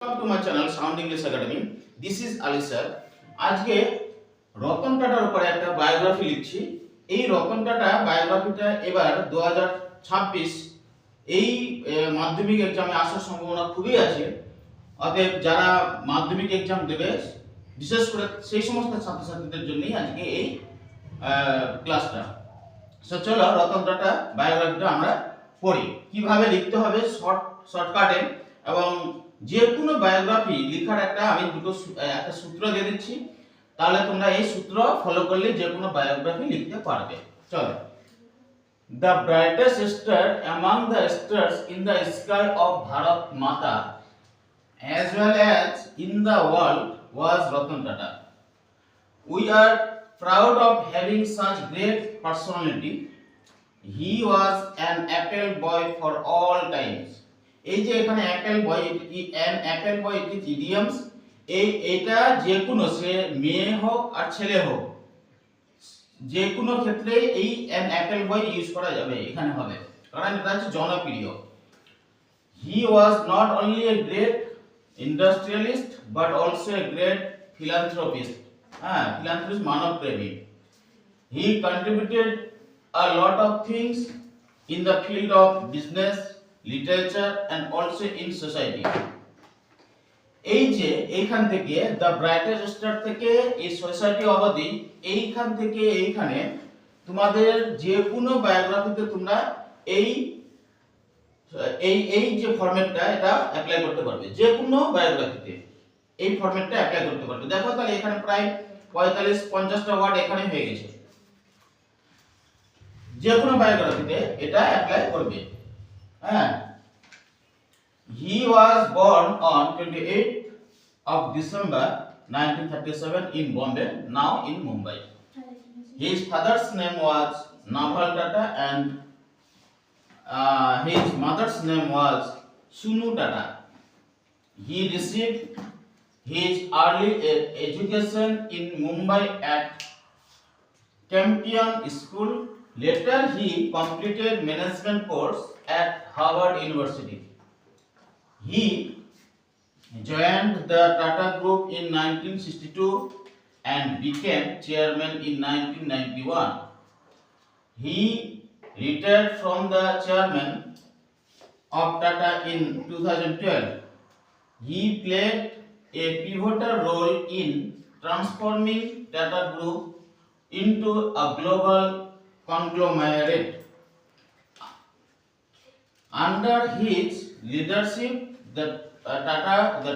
Welcome to my channel Sound English Academy. This is Ali sir. আজকে রতন টাটার উপরে একটা বায়োগ্রাফি লিখছি। এই রতন টাটা বায়োগ্রাফিটা এবার 2026 এই মাধ্যমিক এক্সামে আসার সম্ভাবনা খুবই আছে। অতএব যারা মাধ্যমিক এক্সাম দেবে বিশেষ করে সেই সমস্ত ছাত্রছাত্রীদের জন্যই আজকে এই ক্লাসটা। চলো রতন টাটা বায়োগ্রাফিটা আমরা পড়ি। কিভাবে লিখতে হবে শর্টকাটে এবং যে কোনো বায়োগ্রাফি লেখার একটা সূত্র দিয়ে দিচ্ছি, তাহলে তোমরা এই সূত্র ফলো করলে যে কোনো বায়োগ্রাফি লিখতে পারবে। চলো, the brightest star among the stars in the sky of Bharat মাতা as well as in the world was Ratan Tata. We are proud of having such great personality. He was an apple boy for all times. এই যে এখানে Apple boy, an apple boy it is idioms. এটা যে কোনো, সে মেয়ে হোক আর ছেলে হোক, যে কোনো ক্ষেত্রে এই an apple boy ইউজ করা যাবে, এখানে হবে, কারণ এটা হচ্ছে জনপ্রিয়। He was not only a great industrialist but also a great philanthropist. Philanthropist মানব প্রেমী. He contributed a lot of things in the field of business, literature and also in society. এই যে এইখান থেকে দ্য ব্রাইটেস্ট স্টার থেকে এই society অবধি, এইখান থেকে এইখানে তোমাদের যে কোনো বায়োগ্রাফিতে তোমরা এই এই এই যে ফরম্যাটটা এটা অ্যাপ্লাই করতে পারবে। যে কোনো বায়োগ্রাফিতে এই ফরম্যাটটা অ্যাপ্লাই করতে পারবে। দেখো তাহলে এখানে প্রায় 45-50টা ওয়ার্ড এখানে হয়ে গেছে। যে কোনো বায়োগ্রাফিতে এটা অ্যাপ্লাই করবে। He was born on 28th of December 1937 in Bombay, now in Mumbai. His father's name was Naval Tata and his mother's name was Sunu Tata. He received his early education in Mumbai at Campion School. Later he completed management course at Harvard University. He joined the Tata Group in 1962 and became chairman in 1991. He retired from the chairman of Tata in 2012. He played a pivotal role in transforming Tata Group into a global conglomerate. Under his leadership, the